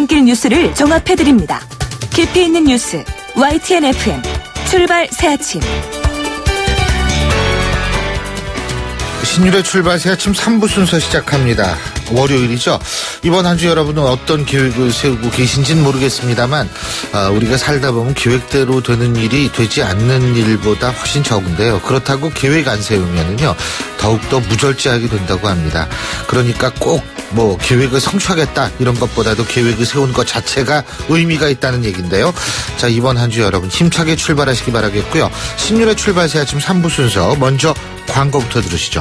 출근길 뉴스를 종합해드립니다. 깊이 있는 뉴스 YTN FM 출발 새아침. 신율의 출발 새아침 3부 순서 시작합니다. 월요일이죠. 이번 한 주 여러분은 어떤 계획을 세우고 계신지는 모르겠습니다만 우리가 살다 보면 계획대로 되는 일이 되지 않는 일보다 훨씬 적은데요. 그렇다고 계획 안 세우면은요 더욱더 무절제하게 된다고 합니다. 그러니까 꼭 계획을 성취하겠다 이런 것보다도 계획을 세운 것 자체가 의미가 있다는 얘기인데요. 자, 이번 한 주 여러분 힘차게 출발하시기 바라겠고요. 신율의 출발 새아침 3부 순서 먼저 광고부터 들으시죠.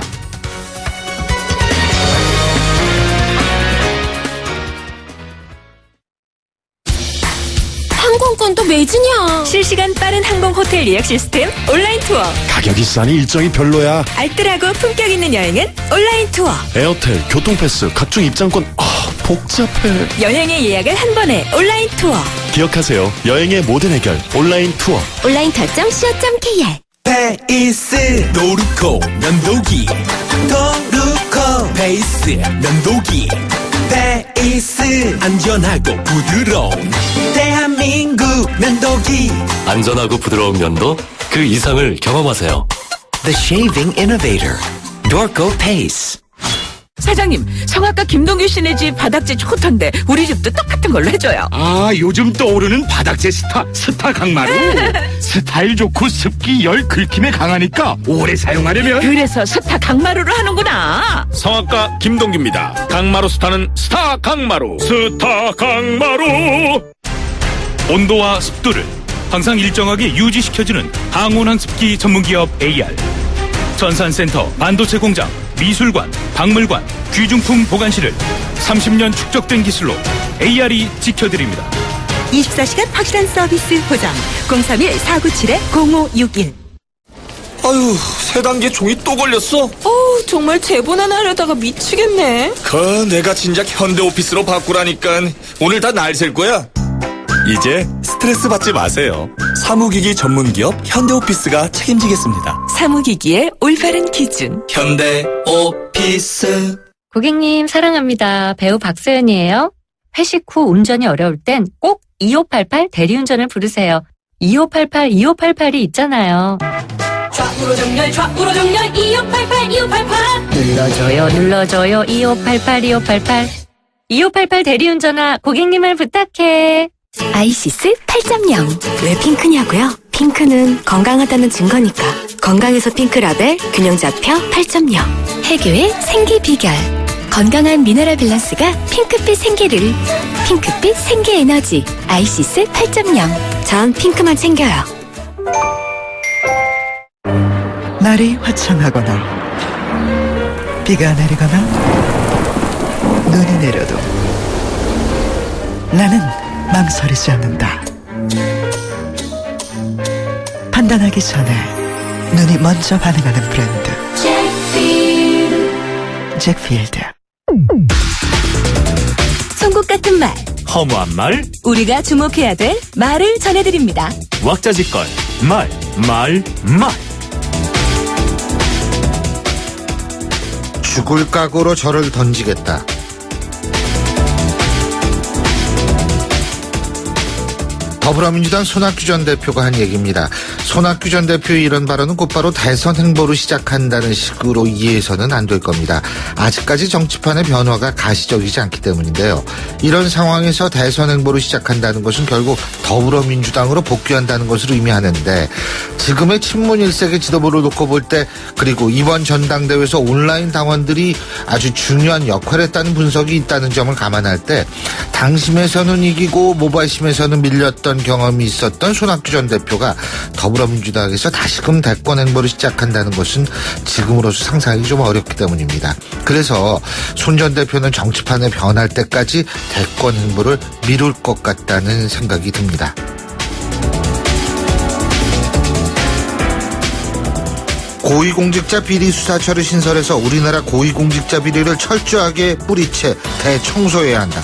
항공권도 매진이야. 실시간 빠른 항공 호텔 예약 시스템 온라인 투어. 가격이 싸니 일정이 별로야. 알뜰하고 품격 있는 여행은 온라인 투어. 에어텔, 교통패스, 각종 입장권. 복잡해. 여행의 예약을 한 번에 온라인 투어. 기억하세요. 여행의 모든 해결 온라인 투어. 온라인투어.co.kr. 페이스 노루코 면도기 도루코 페이스 면도기 페이스 안전하고 부드러운 대한민국 면도기. 안전하고 부드러운 면도 그 이상을 경험하세요. The Shaving Innovator Dorco Pace. 사장님, 성악가 김동규 씨네 집 바닥재 좋던데 우리 집도 똑같은 걸로 해줘요. 요즘 떠오르는 바닥재 스타 강마루. 스타일 좋고 습기 열 긁힘에 강하니까 오래 사용하려면 그래서 스타 강마루로 하는구나. 성악가 김동규입니다. 강마루 스타는 스타 강마루. 스타 강마루. 온도와 습도를 항상 일정하게 유지시켜주는 항온한 습기 전문기업 AR. 전산센터, 반도체 공장, 미술관, 박물관, 귀중품 보관실을 30년 축적된 기술로 AR이 지켜드립니다. 24시간 확실한 서비스 보장. 031-497-0561. 아유, 세 단계 종이 또 걸렸어. 정말 제본 하나 하려다가 미치겠네. 내가 진작 현대오피스로 바꾸라니까. 오늘 다 날 셀 거야. 이제 스트레스 받지 마세요. 사무기기 전문기업 현대오피스가 책임지겠습니다. 사무기기의 올바른 기준. 현대오피스. 고객님 사랑합니다. 배우 박소연이에요. 회식 후 운전이 어려울 땐 꼭 2588 대리운전을 부르세요. 2588 있잖아요. 좌우로 정렬 2588. 눌러줘요 2588. 2588 대리운전아 고객님을 부탁해. 아이시스 8.0. 왜 핑크냐고요? 핑크는 건강하다는 증거니까. 건강에서 핑크라벨 균형 잡혀 8.0. 해교의 생기 비결. 건강한 미네랄 밸런스가 핑크빛 생기를. 핑크빛 생기 에너지. 아이시스 8.0. 전 핑크만 챙겨요. 날이 화창하거나 비가 내리거나 눈이 내려도 나는 망설이지 않는다. 판단하기 전에 눈이 먼저 반응하는 브랜드 잭필드. 송곳 같은 말, 허무한 말, 우리가 주목해야 될 말을 전해드립니다. 왁자지껄, 말. 죽을 각오로 저를 던지겠다. 더불어민주당 손학규 전 대표가 한 얘기입니다. 손학규 전 대표의 이런 발언은 곧바로 대선 행보로 시작한다는 식으로 이해해서는 안 될 겁니다. 아직까지 정치판의 변화가 가시적이지 않기 때문인데요. 이런 상황에서 대선 행보로 시작한다는 것은 결국 더불어민주당으로 복귀한다는 것을 의미하는데, 지금의 친문 일색의 지도부를 놓고 볼 때, 그리고 이번 전당대회에서 온라인 당원들이 아주 중요한 역할을 했다는 분석이 있다는 점을 감안할 때, 당심에서는 이기고 모발심에서는 밀렸던 경험이 있었던 손학규 전 대표가 더불어민주당에서 다시금 대권 행보를 시작한다는 것은 지금으로서 상상하기 좀 어렵기 때문입니다. 그래서 손 전 대표는 정치판에 변할 때까지 대권 행보를 미룰 것 같다는 생각이 듭니다. 고위공직자 비리 수사처를 신설해서 우리나라 고위공직자 비리를 철저하게 뿌리채 대청소해야 한다.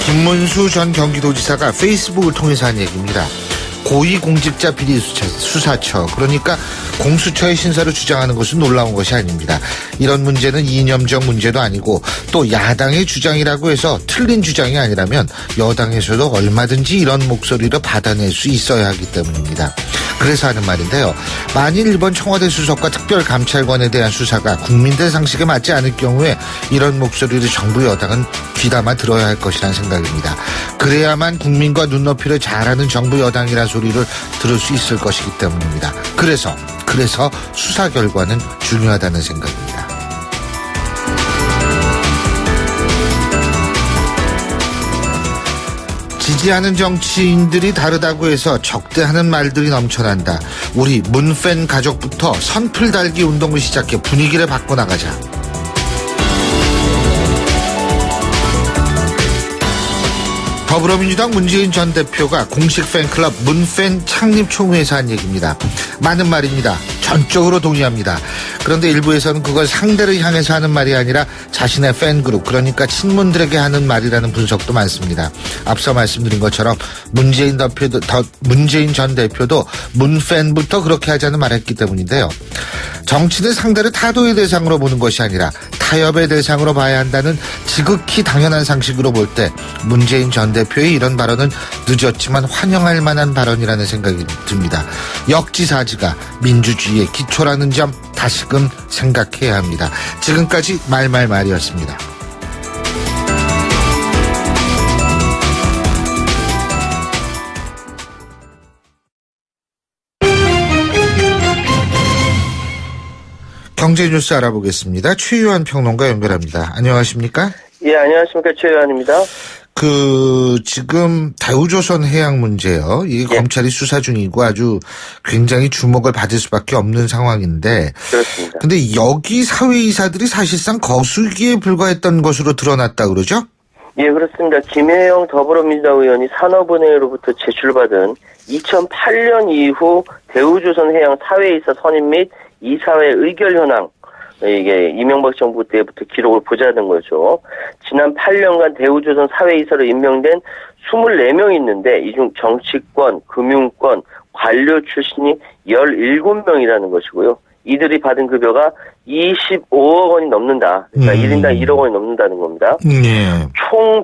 김문수 전 경기도지사가 페이스북을 통해서 한 얘기입니다. 고위공직자 비리 수사처, 그러니까 공수처의 신사로 주장하는 것은 놀라운 것이 아닙니다. 이런 문제는 이념적 문제도 아니고 또 야당의 주장이라고 해서 틀린 주장이 아니라면 여당에서도 얼마든지 이런 목소리를 받아낼 수 있어야 하기 때문입니다. 그래서 하는 말인데요. 만일 이번 청와대 수석과 특별감찰관에 대한 수사가 국민들 상식에 맞지 않을 경우에 이런 목소리를 정부 여당은 귀담아 들어야 할 것이라는 생각입니다. 그래야만 국민과 눈높이를 잘하는 정부 여당이라는 소리를 들을 수 있을 것이기 때문입니다. 그래서 수사 결과는 중요하다는 생각입니다. 지지하는 정치인들이 다르다고 해서 적대하는 말들이 넘쳐난다. 우리 문팬 가족부터 선풀 달기 운동을 시작해 분위기를 바꿔나가자. 더불어민주당 문재인 전 대표가 공식 팬클럽 문팬 창립 총회에서 한 얘기입니다. 맞는 말입니다. 전적으로 동의합니다. 그런데 일부에서는 그걸 상대를 향해서 하는 말이 아니라 자신의 팬그룹, 그러니까 친문들에게 하는 말이라는 분석도 많습니다. 앞서 말씀드린 것처럼 문재인 전 대표도 문팬부터 그렇게 하자는 말했기 때문인데요. 정치는 상대를 타도의 대상으로 보는 것이 아니라 타협의 대상으로 봐야 한다는 지극히 당연한 상식으로 볼 때 문재인 전 대표의 이런 발언은 늦었지만 환영할 만한 발언이라는 생각이 듭니다. 역지사지가 민주주의의 기초라는 점 다시금 생각해야 합니다. 지금까지 말이었습니다. 경제 뉴스 알아보겠습니다. 최유한 평론가 연결합니다. 안녕하십니까? 예, 안녕하십니까. 최유한입니다. 지금 대우조선 해양 문제요. 이게 예. 검찰이 수사 중이고 아주 굉장히 주목을 받을 수밖에 없는 상황인데. 그렇습니다. 근데 여기 사회이사들이 사실상 거수기에 불과했던 것으로 드러났다 그러죠? 예, 그렇습니다. 김혜영 더불어민주당 의원이 산업은행으로부터 제출받은 2008년 이후 대우조선 해양 사회이사 선임 및 이사회 의결 현황, 이게 이명박 정부 때부터 기록을 보자는 거죠. 지난 8년간 대우조선 사회이사로 임명된 24명이 있는데 이 중 정치권, 금융권, 관료 출신이 17명이라는 것이고요. 이들이 받은 급여가 25억 원이 넘는다. 그러니까 1인당 1억 원이 넘는다는 겁니다. 총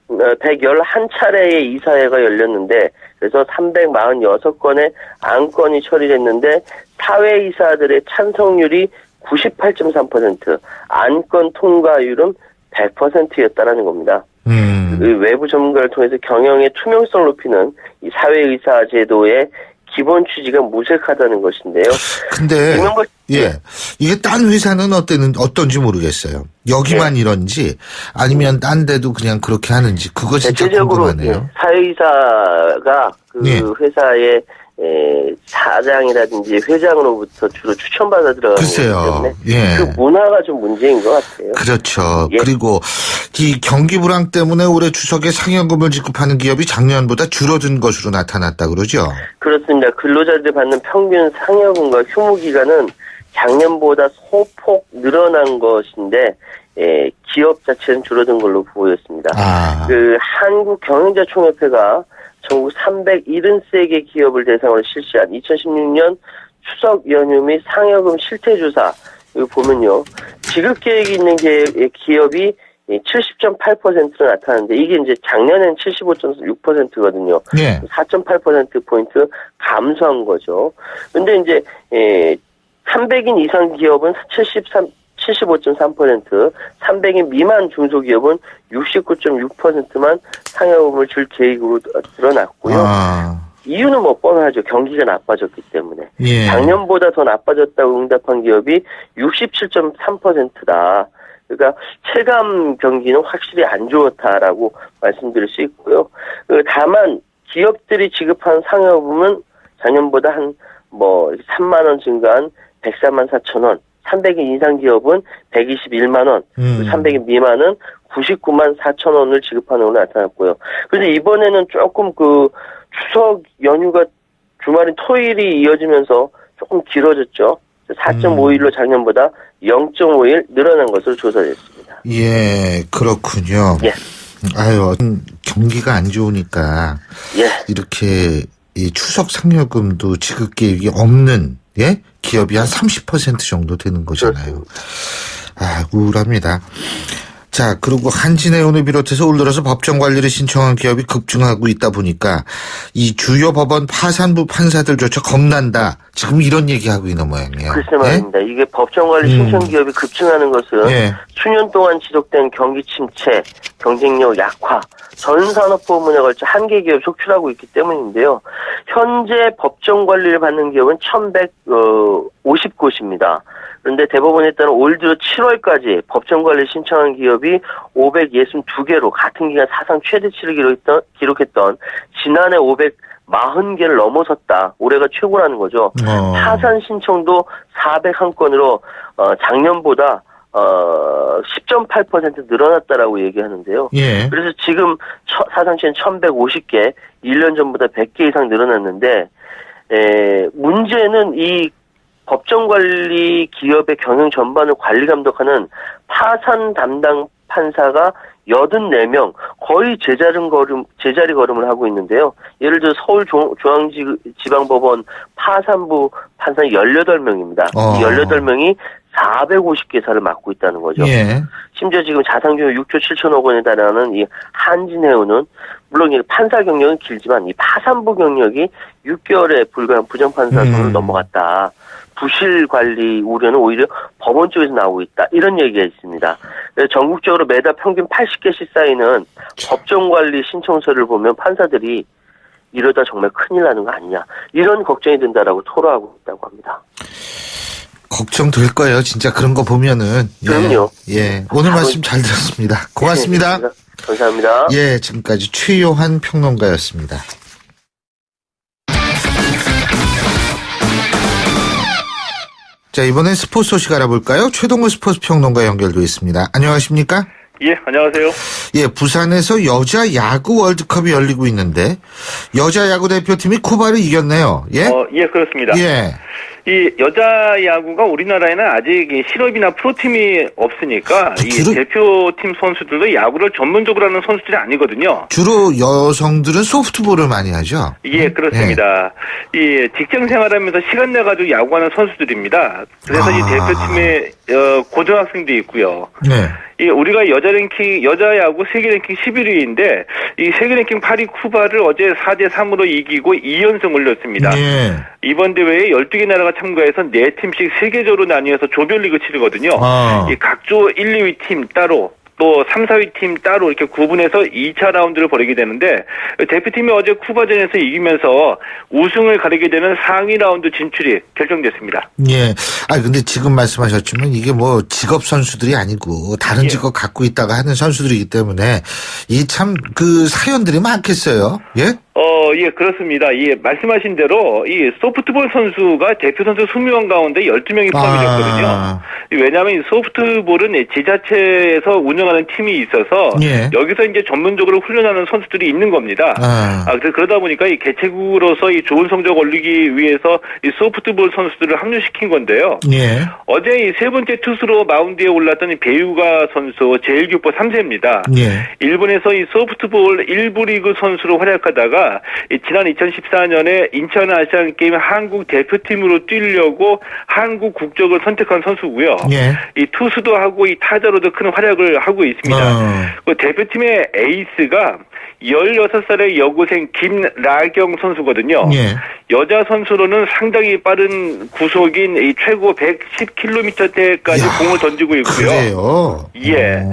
111차례의 이사회가 열렸는데 그래서 346건의 안건이 처리됐는데 사회이사들의 찬성률이 98.3%, 안건 통과율은 100%였다라는 겁니다. 외부 전문가를 통해서 경영의 투명성을 높이는 이 사회의사 제도의 기본 취지가 무색하다는 것인데요. 근데 이게 딴 회사는 어떤지 모르겠어요. 여기만 이런지 아니면 딴 데도 그냥 그렇게 하는지 그거 진짜 궁금하네요. 사회이사가 그 회사의 사장이라든지 회장으로부터 주로 추천받아 들어가는 거기 때문에 그 문화가 좀 문제인 것 같아요. 그렇죠. 그리고 이 경기 불황 때문에 올해 추석에 상여금을 지급하는 기업이 작년보다 줄어든 것으로 나타났다 그러죠? 그렇습니다. 근로자들이 받는 평균 상여금과 휴무 기간은 작년보다 소폭 늘어난 것인데 기업 자체는 줄어든 걸로 보였습니다. 한국경영자총협회가 전국 373개 기업을 대상으로 실시한 2016년 추석 연휴 및 상여금 실태조사, 이거 보면요. 지급계획이 있는 기업이 70.8%로 나타나는데 이게 이제 작년엔 75.6%거든요. 4.8%포인트 감소한 거죠. 근데 이제 300인 이상 기업은 75.3%, 300인 미만 중소기업은 69.6%만 상여금을 줄 계획으로 드러났고요. 이유는 뭐 뻔하죠. 경기가 나빠졌기 때문에. 작년보다 더 나빠졌다고 응답한 기업이 67.3%다. 그러니까 체감 경기는 확실히 안 좋다라고 말씀드릴 수 있고요. 다만 기업들이 지급한 상여금은 작년보다 한 3만 원 증가한 104만 4천 원. 300인 이상 기업은 121만 원, 300인 미만은 99만 4천 원을 지급하는 걸로 나타났고요. 그런데 이번에는 조금 추석 연휴가 주말인 토요일이 이어지면서 조금 길어졌죠. 4.5일로 작년보다 0.5일 늘어난 것으로 조사됐습니다. 예, 그렇군요. 예. 경기가 안 좋으니까 이렇게 이 추석 상여금도 지급 계획이 없는 예? 기업이 한 30% 정도 되는 거잖아요. 아, 우울합니다. 자, 그리고 한진해운을 비롯해서 올 들어서 법정 관리를 신청한 기업이 급증하고 있다 보니까 이 주요 법원 파산부 판사들조차 겁난다. 지금 이런 얘기하고 있는 모양이에요. 글쎄 말입니다. 이게 법정 관리 신청 기업이 급증하는 것은 예. 수년 동안 지속된 경기 침체, 경쟁력 약화, 전 산업 부문에 걸쳐 한계 기업이 속출하고 있기 때문인데요. 현재 법정 관리를 받는 기업은 1,150곳입니다. 그런데 대법원에 따른 올 들어 7월까지 법정 관리 신청한 기업이 562개로 같은 기간 사상 최대치를 기록했던 지난해 540개를 넘어섰다. 올해가 최고라는 거죠. 파산 신청도 401건으로 작년보다 10.8% 늘어났다라고 얘기하는데요. 예. 그래서 지금 사상 최대 1,150개, 1년 전보다 100개 이상 늘어났는데 문제는 이 법정관리 기업의 경영 전반을 관리 감독하는 파산 담당 판사가 84명, 거의 제자리 걸음을 하고 있는데요. 예를 들어 서울 중앙지방법원 파산부 판사 18명입니다. 이 18명이 450개사를 맡고 있다는 거죠. 예. 심지어 지금 자산규모 6조 7천억 원에 달하는 이 한진해운은 물론 이 판사 경력은 길지만 이 파산부 경력이 6개월에 불과한 부정판사 손을 넘어갔다. 부실 관리 우려는 오히려 법원 쪽에서 나오고 있다. 이런 얘기가 있습니다. 그래서 전국적으로 매달 평균 80개씩 쌓이는 법정관리 신청서를 보면 판사들이 이러다 정말 큰일 나는 거 아니냐. 이런 걱정이 든다라고 토로하고 있다고 합니다. 걱정될 거예요. 진짜 그런 거 보면은. 그럼요. 예. 오늘 말씀 잘 들었습니다. 고맙습니다. 네, 감사합니다. 예, 지금까지 최요한 평론가였습니다. 자, 이번엔 스포츠 소식 알아볼까요? 최동훈 스포츠 평론가 연결돼 있습니다. 안녕하십니까? 예, 안녕하세요. 예, 부산에서 여자 야구 월드컵이 열리고 있는데 여자 야구 대표팀이 쿠바를 이겼네요. 예? 예, 그렇습니다. 예. 이 여자 야구가 우리나라에는 아직 실업이나 프로팀이 없으니까 이 대표팀 선수들도 야구를 전문적으로 하는 선수들이 아니거든요. 주로 여성들은 소프트볼을 많이 하죠. 예, 그렇습니다. 이 직장 생활하면서 시간 내 가지고 야구하는 선수들입니다. 그래서 이 대표팀에 고등학생도 있고요. 네. 이 우리가 여자 야구 세계 랭킹 11위인데 이 세계 랭킹 8위 쿠바를 어제 4대3으로 이기고 2연승 올렸습니다. 예. 이번 대회에 12개 나라가 참가해서 4팀씩 세계적으로 나뉘어서 조별리그 치르거든요. 이 각조 1, 2위 팀 따로 또 3, 4위 팀 따로 이렇게 구분해서 2차 라운드를 벌이게 되는데 대표팀이 어제 쿠바전에서 이기면서 우승을 가리게 되는 상위 라운드 진출이 결정됐습니다. 예. 근데 지금 말씀하셨지만 이게 뭐 직업 선수들이 아니고 다른 직업 갖고 있다가 하는 선수들이기 때문에 이 참 그 사연들이 많겠어요. 예? 예, 그렇습니다. 예, 말씀하신 대로 이 소프트볼 선수가 대표 선수 20명 가운데 12명이 포함이 됐거든요. 왜냐하면 이 소프트볼은 지자체에서 운영하는 팀이 있어서 여기서 이제 전문적으로 훈련하는 선수들이 있는 겁니다. 그래서 그러다 보니까 이 개최국으로서 이 좋은 성적 올리기 위해서 이 소프트볼 선수들을 합류시킨 건데요. 예. 어제 이 세 번째 투수로 마운드에 올랐던 이 배우가 선수 제1교포 3세입니다. 예. 일본에서 이 소프트볼 1부 리그 선수로 활약하다가 지난 2014년에 인천 아시안 게임 한국 대표팀으로 뛰려고 한국 국적을 선택한 선수고요. 예. 이 투수도 하고 이 타자로도 큰 활약을 하고 있습니다. 그 대표팀의 에이스가 16살의 여고생 김라경 선수거든요. 예. 여자 선수로는 상당히 빠른 구속인 이 최고 110km대까지 공을 던지고 있고요. 그래요? 예.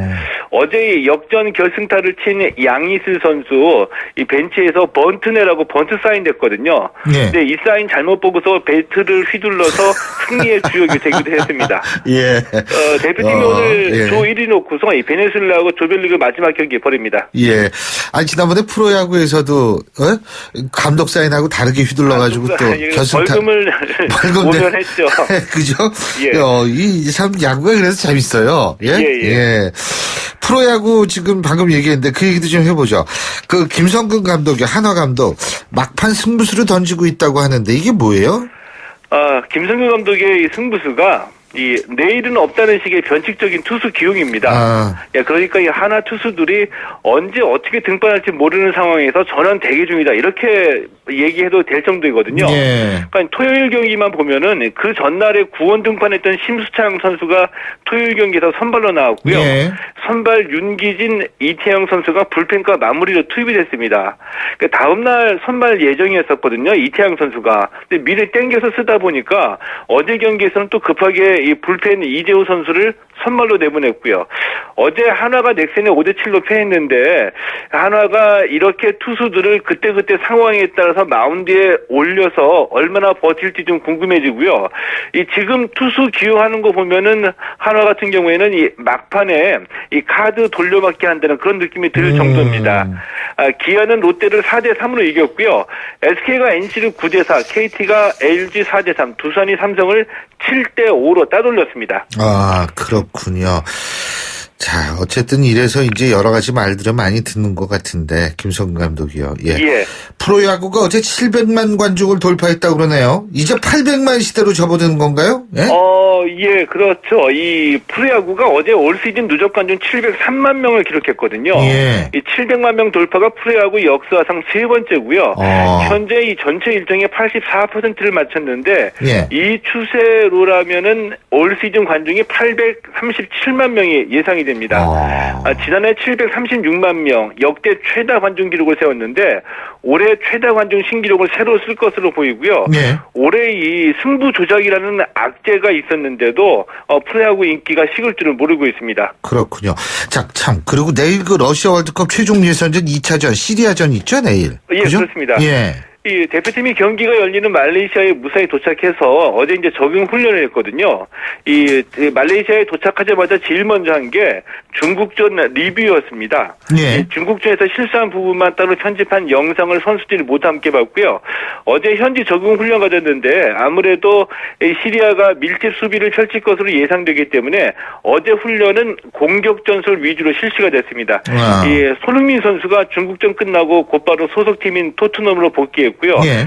어제 역전 결승타를 친 양희슬 선수 이 벤치에서 번트네라고 번트 사인 됐거든요. 근데 이 사인 잘못 보고서 벨트를 휘둘러서 승리의 주역이 되기도 했습니다. 예. 대표팀이 오늘 조 1위 놓고서 이 베네수엘라하고 조별리그 마지막 경기 벌입니다. 예. 지난번에 프로야구에서도 감독 사인하고 다르게 휘둘러가지고 또 결승타 벌금을 모면했죠. 그죠? 예. 이 참 야구가 그래서 재밌어요. 예. 예. 프로야구 지금 방금 얘기했는데 그 얘기도 좀 해보죠. 그 김성근 감독이 한화 감독 막판 승부수를 던지고 있다고 하는데 이게 뭐예요? 김성근 감독의 이 승부수가 내일은 없다는 식의 변칙적인 투수 기용입니다. 그러니까 이 하나 투수들이 언제 어떻게 등판할지 모르는 상황에서 전원 대기 중이다. 이렇게 얘기해도 될 정도이거든요. 그러니까 토요일 경기만 보면은 그 전날에 구원 등판했던 심수창 선수가 토요일 경기에서 선발로 나왔고요. 선발 윤기진, 이태영 선수가 불펜과 마무리로 투입이 됐습니다. 그러니까 다음날 선발 예정이었었거든요. 이태영 선수가. 근데 미리 땡겨서 쓰다 보니까 어제 경기에서는 또 급하게 이 불펜 이재호 선수를 선발로 내보냈고요. 어제 한화가 넥센에 5대7로 패했는데 한화가 이렇게 투수들을 그때그때 상황에 따라서 마운드에 올려서 얼마나 버틸지 좀 궁금해지고요. 이 지금 투수 기용하는 거 보면은 한화 같은 경우에는 이 막판에 이 카드 돌려막기 한다는 그런 느낌이 들 정도입니다. 기아는 롯데를 4대3으로 이겼고요. SK가 NC를 9대4, KT가 LG 4대3, 두산이 삼성을 7대5로 따돌렸습니다. 그렇군요. 자, 어쨌든 이래서 이제 여러 가지 말들을 많이 듣는 것 같은데, 김성근 감독이요. 프로야구가 어제 700만 관중을 돌파했다고 그러네요. 이제 800만 시대로 접어드는 건가요? 그렇죠. 이 프로야구가 어제 올 시즌 누적 관중 703만 명을 기록했거든요. 이 700만 명 돌파가 프로야구 역사상 세 번째고요. 현재 이 전체 일정의 84%를 마쳤는데, 이 추세로라면은 올 시즌 관중이 837만 명이 예상이 됩니다. 지난해 736만 명, 역대 최다 관중 기록을 세웠는데 올해 최다 관중 신기록을 새로 쓸 것으로 보이고요. 올해 이 승부 조작이라는 악재가 있었는데도 프로야구 인기가 식을 줄을 모르고 있습니다. 그렇군요. 자, 참, 그리고 내일 그 러시아 월드컵 최종 예선전 2차전 시리아전 있죠, 내일? 그죠? 그렇습니다. 이 대표팀이 경기가 열리는 말레이시아에 무사히 도착해서 어제 이제 적응 훈련을 했거든요. 이 말레이시아에 도착하자마자 제일 먼저 한 게 중국전 리뷰였습니다. 중국전에서 실수한 부분만 따로 편집한 영상을 선수들이 모두 함께 봤고요. 어제 현지 적응 훈련 가졌는데 아무래도 시리아가 밀집 수비를 펼칠 것으로 예상되기 때문에 어제 훈련은 공격 전술 위주로 실시가 됐습니다. 이 손흥민 선수가 중국전 끝나고 곧바로 소속팀인 토트넘으로 복귀했고요.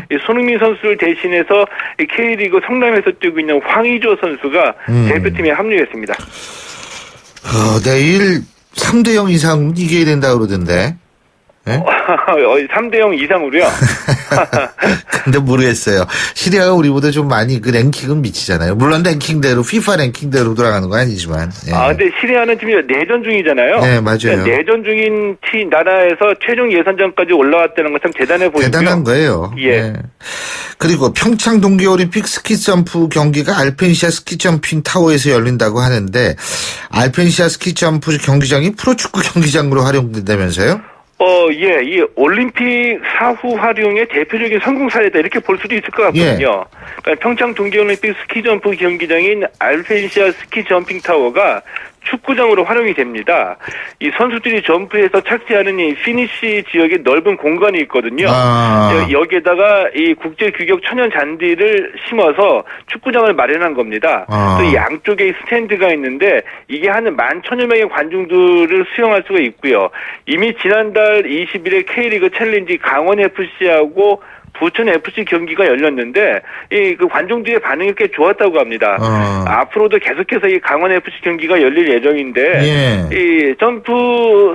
이 손흥민 선수를 대신해서 K리그 성남에서 뛰고 있는 황의조 선수가 대표팀에 합류했습니다. 내일 3대0 이상 이겨야 된다고 그러던데. 3대0 이상으로요? 근데 모르겠어요. 시리아가 우리보다 좀 많이 그 랭킹은 미치잖아요. 물론 랭킹대로, FIFA 랭킹대로 돌아가는 건 아니지만. 근데 시리아는 지금 내전 중이잖아요. 맞아요. 내전 중인 나라에서 최종 예선전까지 올라왔다는 건 참 대단해 보이고요. 대단한 거예요. 그리고 평창 동계올림픽 스키점프 경기가 알펜시아 스키점핑 타워에서 열린다고 하는데, 알펜시아 스키점프 경기장이 프로축구 경기장으로 활용된다면서요? 이 올림픽 사후 활용의 대표적인 성공 사례다 이렇게 볼 수도 있을 것 같거든요. 그러니까 평창 동계올림픽 스키점프 경기장인 알펜시아 스키점핑 타워가 축구장으로 활용이 됩니다. 이 선수들이 점프해서 착지하는 이 피니시 지역에 넓은 공간이 있거든요. 여기에다가 이 국제 규격 천연 잔디를 심어서 축구장을 마련한 겁니다. 또 양쪽에 스탠드가 있는데 이게 한 11,000여 명의 관중들을 수용할 수가 있고요. 이미 지난달 20일에 K리그 챌린지 강원FC하고 부천FC 경기가 열렸는데 그 관중들의 반응이 꽤 좋았다고 합니다. 앞으로도 계속해서 이 강원FC 경기가 열릴 예정인데 이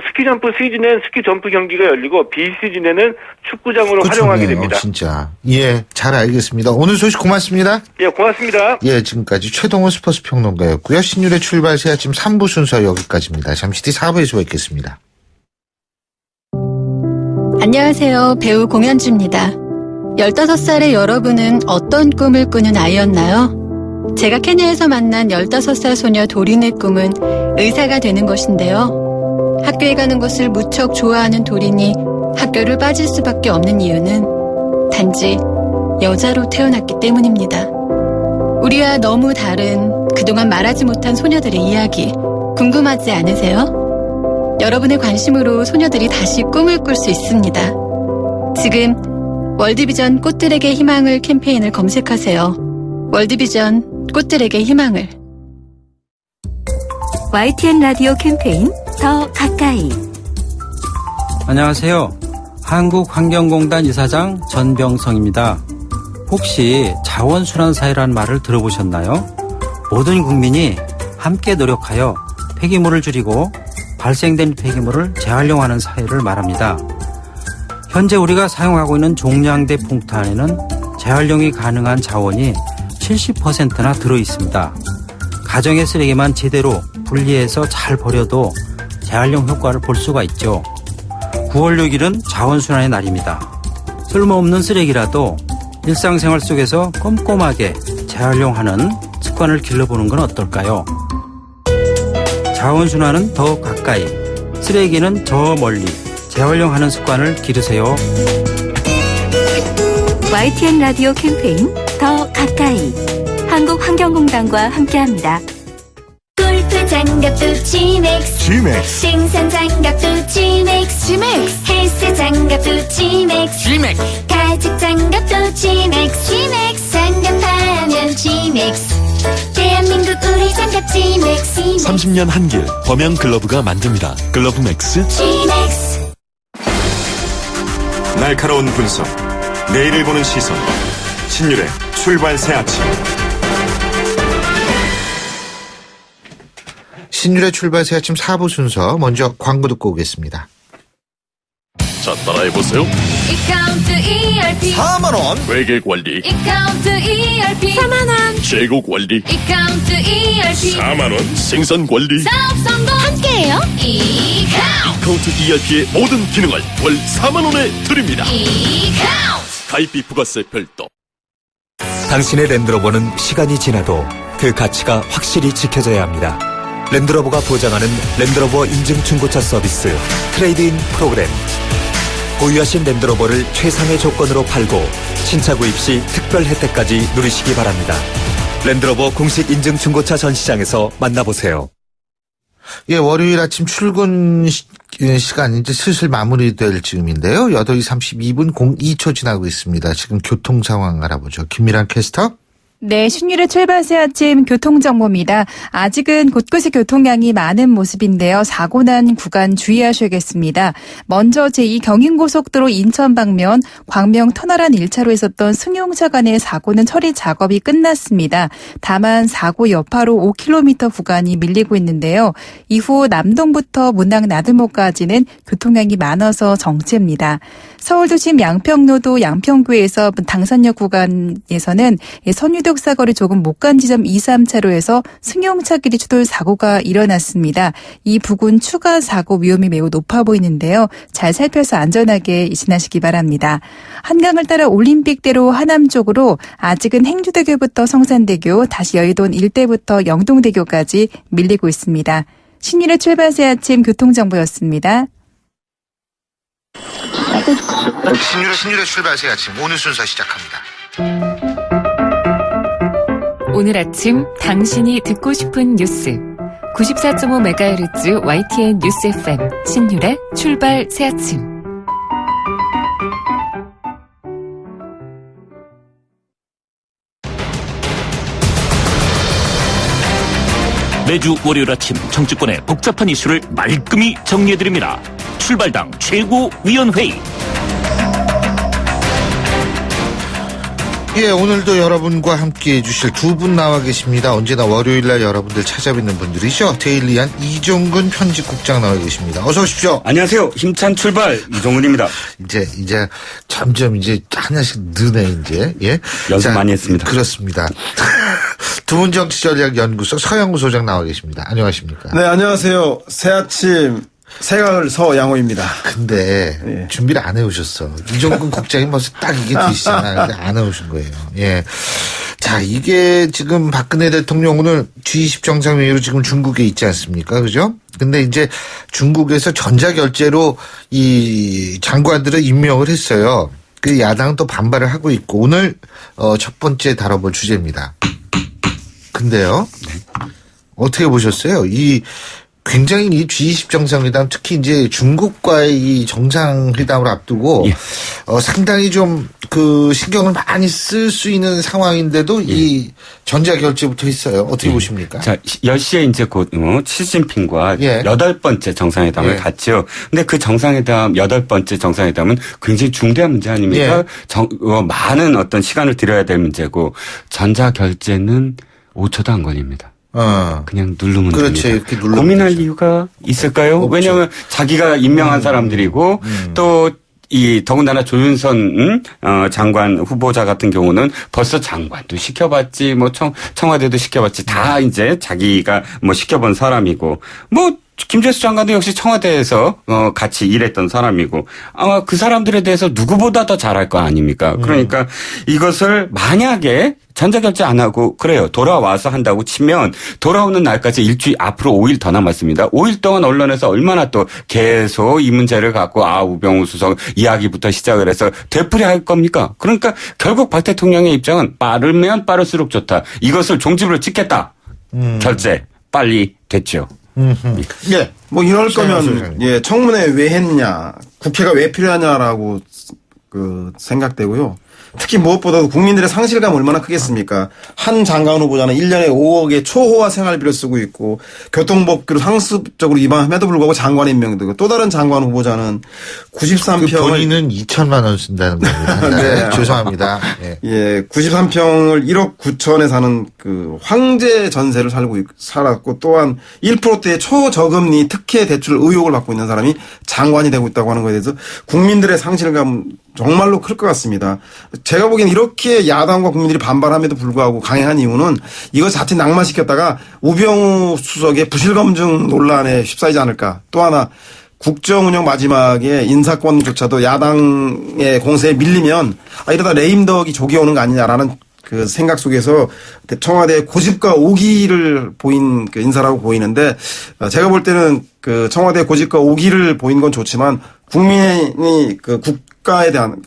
스키점프 시즌엔 스키점프 경기가 열리고 비시즌에는 축구장으로 활용하게 됩니다. 진짜. 잘 알겠습니다. 오늘 소식 고맙습니다. 고맙습니다. 지금까지 최동훈 스포츠 평론가였고요. 신율의 출발 새 아침 3부 순서 여기까지입니다. 잠시 뒤 4부에서 뵙겠습니다. 안녕하세요. 배우 공연주입니다. 15살의 여러분은 어떤 꿈을 꾸는 아이였나요? 제가 케냐에서 만난 15살 소녀 도린의 꿈은 의사가 되는 것인데요. 학교에 가는 것을 무척 좋아하는 도린이 학교를 빠질 수밖에 없는 이유는 단지 여자로 태어났기 때문입니다. 우리와 너무 다른 그동안 말하지 못한 소녀들의 이야기 궁금하지 않으세요? 여러분의 관심으로 소녀들이 다시 꿈을 꿀 수 있습니다. 지금 월드비전 꽃들에게 희망을 캠페인을 검색하세요. 월드비전 꽃들에게 희망을. YTN 라디오 캠페인 더 가까이. 안녕하세요. 한국환경공단 이사장 전병성입니다. 혹시 자원순환사회라는 말을 들어보셨나요? 모든 국민이 함께 노력하여 폐기물을 줄이고 발생된 폐기물을 재활용하는 사회를 말합니다. 현재 우리가 사용하고 있는 종량제 봉투 안에는 재활용이 가능한 자원이 70%나 들어있습니다. 가정의 쓰레기만 제대로 분리해서 잘 버려도 재활용 효과를 볼 수가 있죠. 9월 6일은 자원순환의 날입니다. 쓸모없는 쓰레기라도 일상생활 속에서 꼼꼼하게 재활용하는 습관을 길러보는 건 어떨까요? 자원순환은 더 가까이, 쓰레기는 저 멀리 재활용하는 습관을 기르세요. YTN 라디오 캠페인 더 가까이 한국환경공단과 함께합니다. 골프 장갑도 G맥스 생산 장갑도 G맥스 헬스 장갑도 G맥스 가죽 장갑도 G맥스 장갑하면 G맥스 대한민국 우리 장갑 G맥스 30년 한길 범양 글러브가 만듭니다. 글러브 맥스 G맥스. 날카로운 분석, 내일을 보는 시선, 신율의 출발 새 아침. 신율의 출발 새 아침 4부 순서 먼저 광고 듣고 오겠습니다. 자, 따라해보세요. 이카운트 ERP 4만원 회계 관리, 이카운트 ERP 4만원 재고 관리, 이카운트 ERP 4만원 생산 관리, 사업 성공 함께해요. 이카운트 ERP의 모든 기능을 월 4만원에 드립니다. 가입비 부가세 별도. 당신의 랜드로버는 시간이 지나도 그 가치가 확실히 지켜져야 합니다. 랜드로버가 보장하는 랜드로버 인증 중고차 서비스 트레이드인 프로그램. 보유하신 랜드로버를 최상의 조건으로 팔고 신차 구입 시 특별 혜택까지 누리시기 바랍니다. 랜드로버 공식 인증 중고차 전시장에서 만나보세요. 예, 월요일 아침 출근 시간 이제 슬슬 마무리될 즈음인데요. 8시 32분 02초 지나고 있습니다. 지금 교통 상황 알아보죠. 김미란 캐스터. 네, 신율의 출발 새 아침 교통정보입니다. 아직은 곳곳에 교통량이 많은 모습인데요. 사고 난 구간 주의하셔야겠습니다. 먼저 제2 경인고속도로 인천 방면 광명 터널안 1차로에 있었던 승용차 간의 사고는 처리 작업이 끝났습니다. 다만 사고 여파로 5km 구간이 밀리고 있는데요. 이후 남동부터 문학 나들목까지는 교통량이 많아서 정체입니다. 서울도심 양평로도 양평교에서 당산역 구간에서는 선유독 사거리 조금 못 간 지점 2, 3차로에서 승용차끼리 추돌 사고가 일어났습니다. 이 부근 추가 사고 위험이 매우 높아 보이는데요. 잘 살펴서 안전하게 지나시기 바랍니다. 한강을 따라 올림픽대로 하남 쪽으로 아직은 행주대교부터 성산대교, 다시 여의도 일대부터 영동대교까지 밀리고 있습니다. 신율의 출발 새 아침 교통정보였습니다. 신율의 출발 새 아침 오늘 순서 시작합니다. 오늘 아침 당신이 듣고 싶은 뉴스 94.5MHz YTN 뉴스 FM 신율의 출발 새 아침. 매주 월요일 아침 정치권의 복잡한 이슈를 말끔히 정리해드립니다. 출발당 최고위원회의. 예, 오늘도 여러분과 함께해 주실 두 분 나와 계십니다. 언제나 월요일날 여러분들 찾아뵙는 분들이죠. 데일리한 이종근 편집국장 나와 계십니다. 어서 오십시오. 안녕하세요. 힘찬 출발 이종근입니다. 이제 점점 이제 하나씩 느네 이제. 예. 연습 많이 했습니다. 그렇습니다. 두문정치전략연구소 서영우 소장 나와 계십니다. 안녕하십니까? 네, 안녕하세요. 새아침 생각을 서양호입니다. 근데 예. 준비를 안 해오셨어. 이종근 국장이 벌써 딱 이게 되시잖아요. 근데 안 해오신 거예요. 예. 자, 이게 지금 박근혜 대통령 오늘 G20 정상회의로 지금 중국에 있지 않습니까? 그죠? 근데 이제 중국에서 전자결제로 이 장관들을 임명을 했어요. 그 야당은 또 반발을 하고 있고 오늘 첫 번째 다뤄볼 주제입니다. 근데요. 어떻게 보셨어요? 굉장히 이 G20 정상회담 특히 이제 중국과의 이 정상회담을 앞두고 예. 상당히 좀 그 신경을 많이 쓸 수 있는 상황인데도 이 전자결제부터 했어요. 어떻게 보십니까? 자, 10시에 이제 곧 시진핑과 예. 8번째 정상회담을 예. 갖죠. 근데 그 정상회담 8번째 정상회담은 굉장히 중대한 문제 아닙니까? 예. 많은 어떤 시간을 들여야 될 문제고 전자결제는 5초도 안 걸립니다. 그냥 누르면 그렇죠. 됩니다. 이렇게 누르면 고민할 이유가 있을까요? 없죠. 왜냐하면 자기가 임명한 사람들이고 또 더군다나 조윤선 장관 후보자 같은 경우는 벌써 장관도 시켜봤지, 뭐 청와대도 시켜봤지, 다 이제 자기가 뭐 시켜본 사람이고, 뭐 김재수 장관도 역시 청와대에서 같이 일했던 사람이고, 아마 그 사람들에 대해서 누구보다 더 잘할 거 아닙니까? 그러니까 이것을 만약에 전자결제 안 하고 그래요. 돌아와서 한다고 치면 돌아오는 날까지 일주일 앞으로 5일 더 남았습니다. 5일 동안 언론에서 얼마나 또 계속 이 문제를 갖고 우병우 수석 이야기부터 시작을 해서 되풀이할 겁니까? 그러니까 결국 박 대통령의 입장은 빠르면 빠를수록 좋다. 이것을 종지부를 찍겠다. 결제 빨리 됐죠. 예, 뭐 이럴 거면 청문회 왜 했냐, 국회가 왜 필요하냐라고 생각되고요. 특히 무엇보다도 국민들의 상실감 얼마나 크겠습니까? 한 장관 후보자는 1년에 5억의 초호화 생활비를 쓰고 있고 교통법규를 상습적으로 위반함에도 불구하고 장관에 임명되고, 또 다른 장관 후보자는 93평을 본인은 2천만 원 쓴다는 겁니다. 네. 죄송합니다. 예, 93평을 1억 9천에 사는 황제 전세를 살았고, 또한 1%대의 초저금리 특혜 대출 의혹을 받고 있는 사람이 장관이 되고 있다고 하는 것에 대해서 국민들의 상실감 정말로 클 것 같습니다. 제가 보기엔 이렇게 야당과 국민들이 반발함에도 불구하고 강행한 이유는 이것 자체 낙마시켰다가 우병우 수석의 부실검증 논란에 휩싸이지 않을까. 또 하나, 국정운영 마지막에 인사권조차도 야당의 공세에 밀리면 이러다 레임덕이 조기 오는 거 아니냐라는 생각 속에서 청와대의 고집과 오기를 보인 인사라고 보이는데, 제가 볼 때는 청와대의 고집과 오기를 보인 건 좋지만 국민이 국가에 대한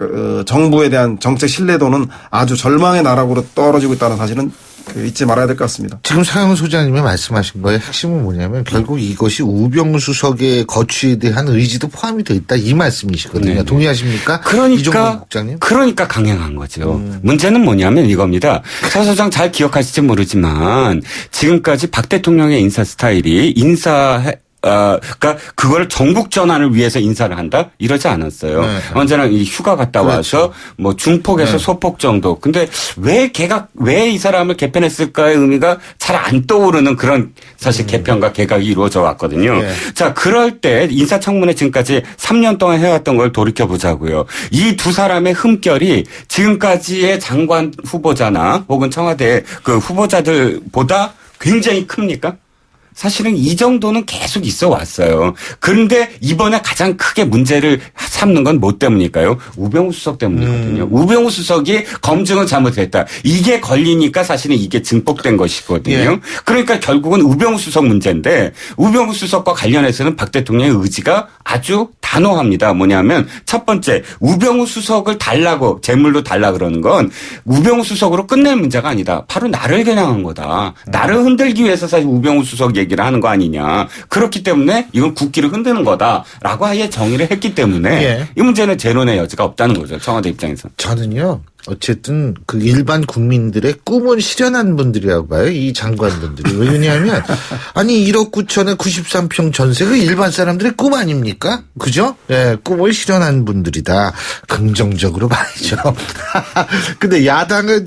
정부에 대한 정책 신뢰도는 아주 절망의 나락으로 떨어지고 있다는 사실은 잊지 말아야 될 것 같습니다. 지금 상영 소장님이 말씀하신 거의 핵심은 뭐냐면 결국 이것이 우병우 수석의 거취에 대한 의지도 포함이 되어 있다, 이 말씀이시거든요. 네네. 동의하십니까? 그러니까 국장님? 그러니까 강행한 거죠. 문제는 뭐냐면 이겁니다. 서 소장 잘 기억하실지 모르지만 지금까지 박 대통령의 인사 스타일이 그러니까 그걸 전국 전환을 위해서 인사를 한다? 이러지 않았어요. 네. 언제나 휴가 갔다 그렇죠. 와서 뭐 중폭에서 소폭 정도. 근데 왜 이 사람을 개편했을까의 의미가 잘 안 떠오르는 그런 사실 개편과 개각이 이루어져 왔거든요. 네. 자, 그럴 때 인사청문회 지금까지 3년 동안 해왔던 걸 돌이켜 보자고요. 이 두 사람의 흠결이 지금까지의 장관 후보자나 혹은 청와대 후보자들보다 굉장히 큽니까? 사실은 이 정도는 계속 있어 왔어요. 그런데 이번에 가장 크게 문제를 삼는 건 뭐 때문일까요? 우병우 수석 때문이거든요. 우병우 수석이 검증을 잘못했다. 이게 걸리니까 사실은 이게 증폭된 것이거든요. 예. 그러니까 결국은 우병우 수석 문제인데, 우병우 수석과 관련해서는 박 대통령의 의지가 아주 단호합니다. 뭐냐면 첫 번째, 우병우 수석을 달라고, 재물로 달라 그러는 건 우병우 수석으로 끝낼 문제가 아니다. 바로 나를 겨냥한 거다. 나를 흔들기 위해서 사실 우병우 수석 얘기를 하는 거 아니냐. 그렇기 때문에 이건 국기를 흔드는 거다라고 아예 정의를 했기 때문에 이 문제는 재론의 여지가 없다는 거죠. 청와대 입장에서. 저는요, 어쨌든 일반 국민들의 꿈을 실현한 분들이라고 봐요, 이 장관분들이. 왜냐하면 아니 1억 9천에 93평 전세가 일반 사람들의 꿈 아닙니까? 그죠? 예, 꿈을 실현한 분들이다. 긍정적으로 봐야죠. 근데 야당은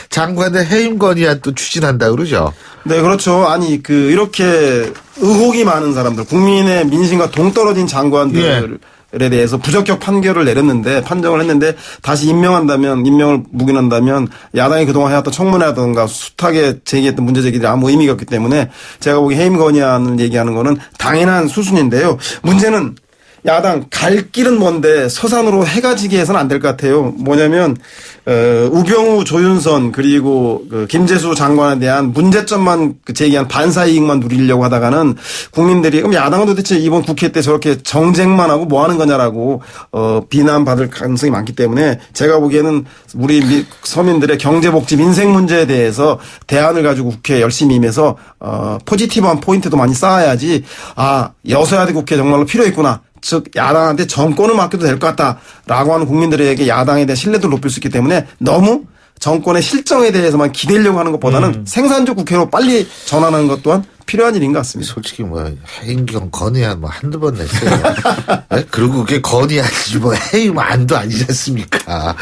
장관의 해임 건의안 또 추진한다 그러죠. 네, 그렇죠. 아니 이렇게 의혹이 많은 사람들, 국민의 민심과 동떨어진 장관들 에 대해서 부적격 판정을 했는데 다시 임명을 묵인한다면 야당이 그동안 해왔던 청문회라든가 숱하게 제기했던 문제 제기들이 아무 의미가 없기 때문에 제가 보기 해임 건의안을 얘기하는 거는 당연한 수순인데요. 문제는 야당 갈 길은 뭔데 서산으로 해가 지게 해서는 안 될 것 같아요. 뭐냐면 우병우, 조윤선 그리고 김재수 장관에 대한 문제점만 제기한 반사이익만 누리려고 하다가는 국민들이 그럼 야당은 도대체 이번 국회 때 저렇게 정쟁만 하고 뭐 하는 거냐라고 비난받을 가능성이 많기 때문에 제가 보기에는 우리 서민들의 경제복지 민생 문제에 대해서 대안을 가지고 국회에 열심히 임해서 포지티브한 포인트도 많이 쌓아야지 여서야대 국회 정말로 필요했구나. 즉 야당한테 정권을 맡겨도 될 것 같다라고 하는 국민들에게 야당에 대한 신뢰도를 높일 수 있기 때문에 너무 정권의 실정에 대해서만 기대려고 하는 것보다는 생산적 국회로 빨리 전환하는 것 또한 필요한 일인 것 같습니다. 솔직히 뭐 해임경 건의안 뭐 한두 번 냈어요. 네? 그리고 그게 건의안이지 뭐 해임안도 아니지 않습니까?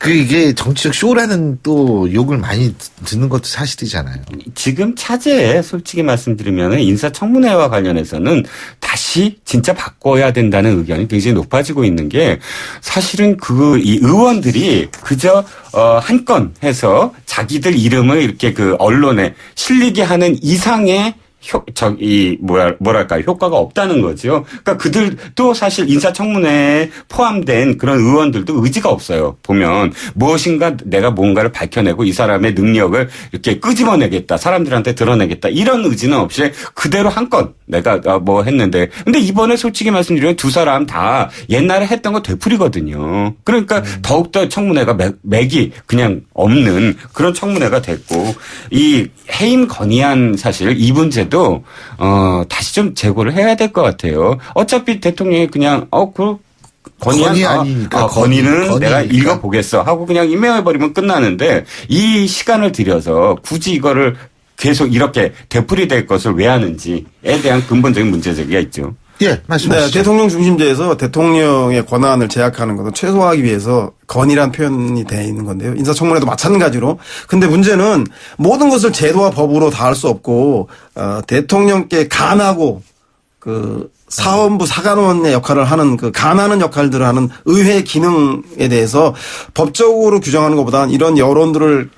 이게 정치적 쇼라는 또 욕을 많이 듣는 것도 사실이잖아요. 지금 차제에 솔직히 말씀드리면 인사청문회와 관련해서는 다시 진짜 바꿔야 된다는 의견이 굉장히 높아지고 있는 게 사실은 이 의원들이 그저 한 건 해서 자기들 이름을 이렇게 그 언론에 실리게 하는 이상의 효과가 없다는 거죠. 그러니까 그들도 사실 인사청문회에 포함된 그런 의원들도 의지가 없어요. 보면 무엇인가 내가 뭔가를 밝혀내고 이 사람의 능력을 이렇게 끄집어내겠다. 사람들한테 드러내겠다. 이런 의지는 없이 그대로 한 건 내가 뭐 했는데. 근데 이번에 솔직히 말씀드리면 두 사람 다 옛날에 했던 거 되풀이거든요. 그러니까 더욱더 청문회가 맥이 그냥 없는 그런 청문회가 됐고 이 해임 건의안 사실 이 문제 도 다시 좀 재고를 해야 될 것 같아요. 어차피 대통령이 그냥 건의 아니니까 건의는 내가 읽어보겠어 하고 그냥 임명해버리면 끝나는데 이 시간을 들여서 굳이 이거를 계속 이렇게 되풀이될 것을 왜 하는지에 대한 근본적인 문제제기가 있죠. 예, 말씀하시죠. 네, 대통령 중심제에서 대통령의 권한을 제약하는 것을 최소화하기 위해서 건의란 표현이 되어 있는 건데요. 인사청문회도 마찬가지로. 근데 문제는 모든 것을 제도와 법으로 다 할 수 없고 대통령께 간하고 사원부 사관원의 역할을 하는 간하는 역할들을 하는 의회 기능에 대해서 법적으로 규정하는 것보다는 이런 여론들을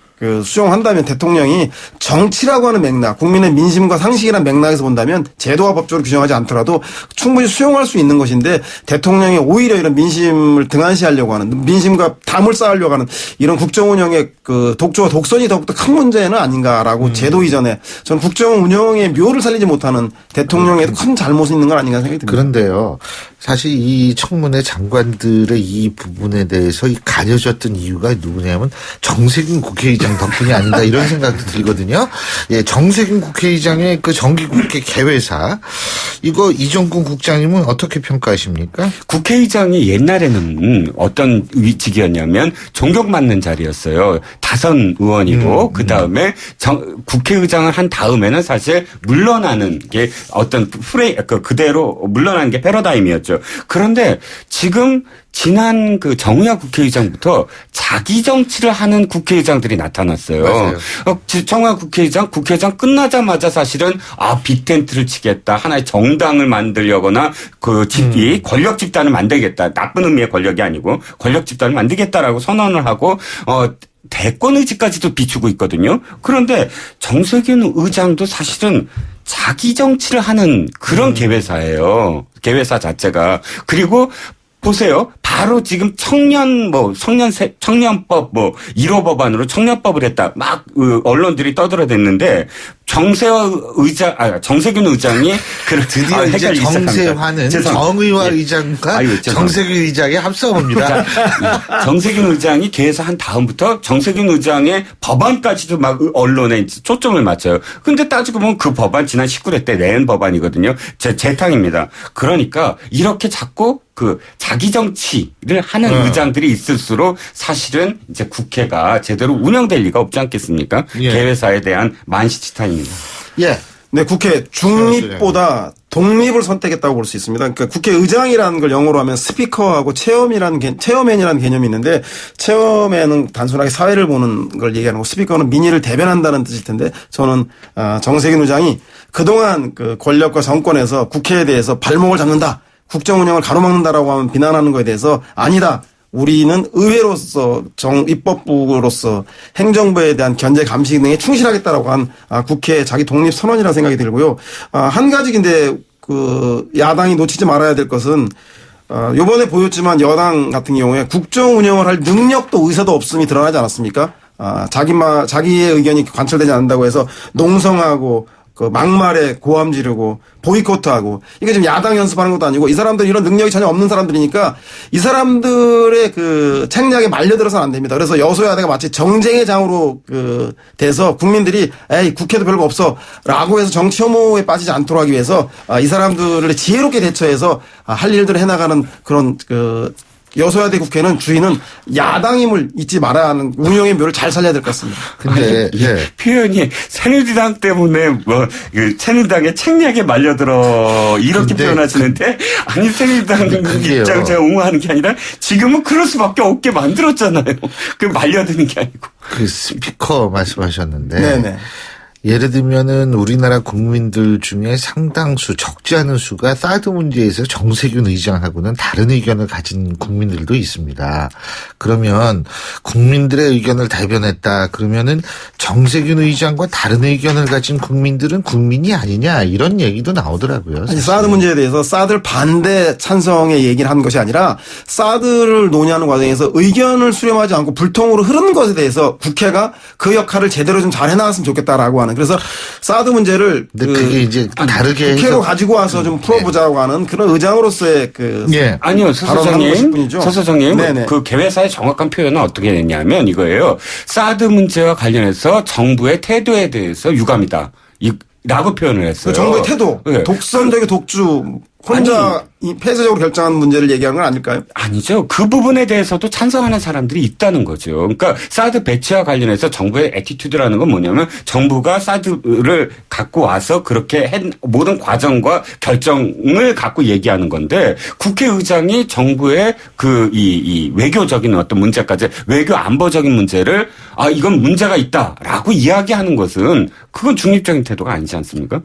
수용한다면 대통령이 정치라고 하는 맥락, 국민의 민심과 상식이라는 맥락에서 본다면 제도와 법적으로 규정하지 않더라도 충분히 수용할 수 있는 것인데 대통령이 오히려 이런 민심을 등한시하려고 하는 민심과 담을 쌓으려고 하는 이런 국정 운영의 독조와 독선이 더욱더 큰 문제는 아닌가라고 제도 이전에 저는 국정 운영의 묘를 살리지 못하는 대통령에도 큰 잘못이 있는 건 아닌가 생각이 듭니다. 그런데요. 사실 이 청문회 장관들의 이 부분에 대해서 가려졌던 이유가 누구냐면 정세균 국회의장 덕분이 아닌가 이런 생각도 들거든요. 예, 정세균 국회의장의 정기국회 개회사 이거 이정근 국장님은 어떻게 평가하십니까? 국회의장이 옛날에는 어떤 위치였냐면 존경받는 자리였어요. 다선 의원이고 그다음에 국회의장을 한 다음에는 사실 물러나는 게 어떤 그대로 물러나는 게 패러다임이었죠. 그런데 지금 지난 정의화 국회의장부터 자기 정치를 하는 국회의장들이 나타났어요. 정의화 국회의장 끝나자마자 사실은 빅텐트를 치겠다. 하나의 정당을 만들려거나 권력 집단을 만들겠다. 나쁜 의미의 권력이 아니고 권력 집단을 만들겠다라고 선언을 하고 대권 의지까지도 비추고 있거든요. 그런데 정세균 의장도 사실은 자기 정치를 하는 그런 개회사예요. 개회사 자체가. 그리고 보세요. 바로 지금 청년법 1호 법안으로 청년법을 했다. 막 언론들이 떠들어댔는데 정세균 의장이 드디어 이제 정세화는 정의화 의장과 정세균 의장의 합성어입니다. 정세균 의장이 개회사 한 다음부터 정세균 의장의 법안까지도 막 언론에 초점을 맞춰요. 근데 따지고 보면 그 법안 지난 19대 때 낸 법안이거든요. 재탕입니다. 그러니까 이렇게 자꾸 자기 정치를 하는 의장들이 있을수록 사실은 이제 국회가 제대로 운영될 리가 없지 않겠습니까? 예. 개회사에 대한 만시지탄입니다. 예. 네, 국회 중립보다 독립을 선택했다고 볼 수 있습니다. 그러니까 국회의장이라는 걸 영어로 하면 스피커하고 체어맨이라는 개념이 있는데 체어맨은 단순하게 사회를 보는 걸 얘기하는 거고 스피커는 민의를 대변한다는 뜻일 텐데 저는 정세균 의장이 그동안 권력과 정권에서 국회에 대해서 발목을 잡는다. 국정 운영을 가로막는다라고 하면 비난하는 것에 대해서 아니다. 우리는 의회로서 입법부로서 행정부에 대한 견제 감시 등에 충실하겠다라고 한 국회의 자기 독립 선언이라는 생각이 들고요. 한 가지 근데 야당이 놓치지 말아야 될 것은 요번에 보였지만 여당 같은 경우에 국정 운영을 할 능력도 의사도 없음이 드러나지 않았습니까? 자기의 의견이 관철되지 않는다고 해서 농성하고 막말에 고함 지르고 보이콧하고 이게 지금 야당 연습하는 것도 아니고 이 사람들 이런 능력이 전혀 없는 사람들이니까 이 사람들의 책략에 말려들어서는 안 됩니다. 그래서 여소야대가 마치 정쟁의 장으로 돼서 국민들이 에이 국회도 별거 없어라고 해서 정치 혐오에 빠지지 않도록 하기 위해서 이 사람들을 지혜롭게 대처해서 할 일들을 해나가는 그런 여소야대 국회는 주인은 야당임을 잊지 말아야 하는 운영의 묘를 잘 살려야 될 것 같습니다. 근데 표현이 새누리당 때문에 뭐 새누리당의 책략에 말려들어 이렇게 표현하시는데 아니 새누리당 입장 제가 옹호하는 게 아니라 지금은 그럴 수밖에 없게 만들었잖아요. 그 말려드는 게 아니고. 그 스피커 말씀하셨는데. 네네. 예를 들면은 우리나라 국민들 중에 상당수 적지 않은 수가 사드 문제에서 정세균 의장하고는 다른 의견을 가진 국민들도 있습니다. 그러면 국민들의 의견을 대변했다. 그러면은 정세균 의장과 다른 의견을 가진 국민들은 국민이 아니냐 이런 얘기도 나오더라고요. 아니, 사드 문제에 대해서 사드를 반대 찬성의 얘기를 하는 것이 아니라 사드를 논의하는 과정에서 의견을 수렴하지 않고 불통으로 흐르는 것에 대해서 국회가 그 역할을 제대로 좀 잘 해나갔으면 좋겠다라고 하는. 그래서 사드 문제를 그게 이제 다르게 국회로 가지고 와서 좀 풀어보자고 하는 그런 의장으로서의 아니요 서 소장님 그 개회사의 정확한 표현은 어떻게 됐냐면 이거예요. 사드 문제와 관련해서 정부의 태도에 대해서 유감이다. 라고 표현을 했어요. 그 정부의 태도, 독선적인 독주, 혼자 폐쇄적으로 결정하는 문제를 얘기하는 건 아닐까요? 아니죠. 그 부분에 대해서도 찬성하는 사람들이 있다는 거죠. 그러니까 사드 배치와 관련해서 정부의 애티튜드라는 건 뭐냐면 정부가 사드를 갖고 와서 그렇게 모든 과정과 결정을 갖고 얘기하는 건데 국회의장이 정부의 이 외교적인 어떤 문제까지 외교 안보적인 문제를 이건 문제가 있다라고 이야기하는 것은 그건 중립적인 태도가 아니지 않습니까?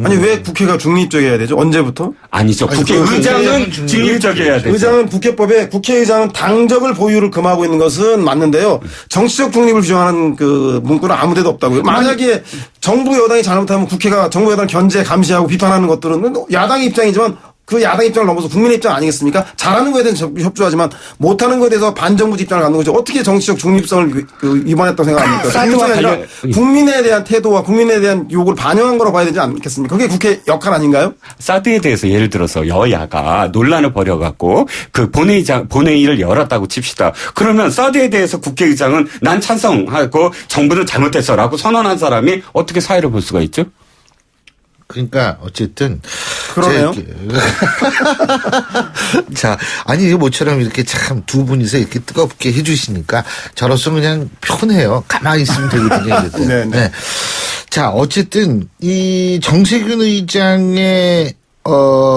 아니 왜 국회가 중립적이어야 되죠? 언제부터? 아니죠. 국회의장은 중립적이어야 되죠. 의장은 국회법에 국회의장은 당적을 보유를 금하고 있는 것은 맞는데요. 정치적 중립을 규정하는 그 문구는 아무데도 없다고요. 만약에 정부 여당이 잘못하면 국회가 정부 여당을 견제 감시하고 비판하는 것들은 야당의 입장이지만 그 야당 입장을 넘어서 국민의 입장 아니겠습니까? 잘하는 거에 대해서 협조하지만 못하는 거에 대해서 반정부적 입장을 갖는 거죠. 어떻게 정치적 중립성을 위반했다고 생각합니까? 중립성이 아니라 국민에 대한 태도와 국민에 대한 요구를 반영한 거라고 봐야 되지 않겠습니까? 그게 국회 역할 아닌가요? 사드에 대해서 예를 들어서 여야가 논란을 벌여갖고 그 본회의를 열었다고 칩시다. 그러면 사드에 대해서 국회의장은 난 찬성하고 정부는 잘못했어라고 선언한 사람이 어떻게 사회를 볼 수가 있죠? 그러니까 어쨌든 그러네요. 자, 아니 이거 모처럼 이렇게 참 두 분이서 이렇게 뜨겁게 해주시니까 저로서 그냥 편해요. 가만히 있으면 되거든요. 네. 자, 어쨌든 이 정세균 의장의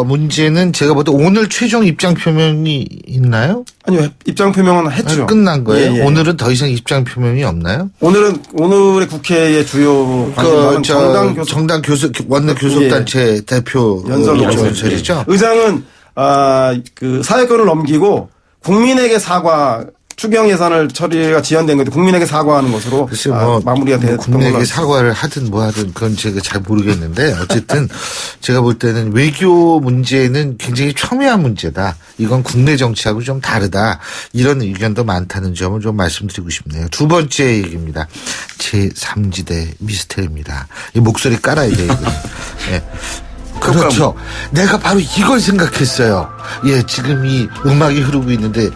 문제는 제가 볼 때 오늘 최종 입장 표명이 있나요? 아니요, 입장 표명은 했죠. 끝난 거예요? 예. 오늘은 더 이상 입장 표명이 없나요? 오늘의 국회의 주요 정당 교섭 원내 교섭단체 대표 연설이죠. 의장은 그 사회권을 넘기고 국민에게 사과. 추경 예산을 처리가 지연된 건데 국민에게 사과하는 것으로 마무리가 됐던 국민에게 걸로 사과를 하든 뭐 하든 그건 제가 잘 모르겠는데 어쨌든 제가 볼 때는 외교 문제는 굉장히 첨예한 문제다. 이건 국내 정치하고 좀 다르다. 이런 의견도 많다는 점을 좀 말씀드리고 싶네요. 두 번째 얘기입니다. 제3지대 미스터리입니다. 이 목소리 깔아야 돼요. 네. 그렇죠. 내가 바로 이걸 생각했어요. 예, 지금 이 음악이 흐르고 있는데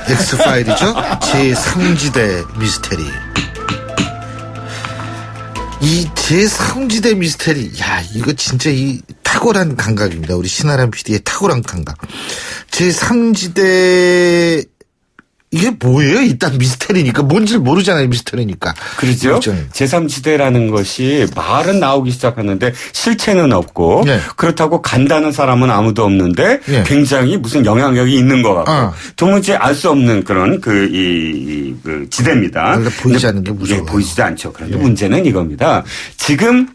엑스파일이죠. 제3지대 미스테리. 이 제3지대 미스테리. 이거 진짜 이 탁월한 감각입니다. 우리 신아람 PD의 탁월한 감각. 제3지대 이게 뭐예요? 일단 미스터리니까. 뭔지를 모르잖아요. 미스터리니까. 그렇죠. 제3지대라는 것이 말은 나오기 시작하는데 실체는 없고 그렇다고 간다는 사람은 아무도 없는데 굉장히 무슨 영향력이 있는 것 같고 도무지 알 수 없는 그런 그 지대입니다. 보이지 않는 게 무서워요. 보이지도 않죠. 그런데 문제는 이겁니다. 지금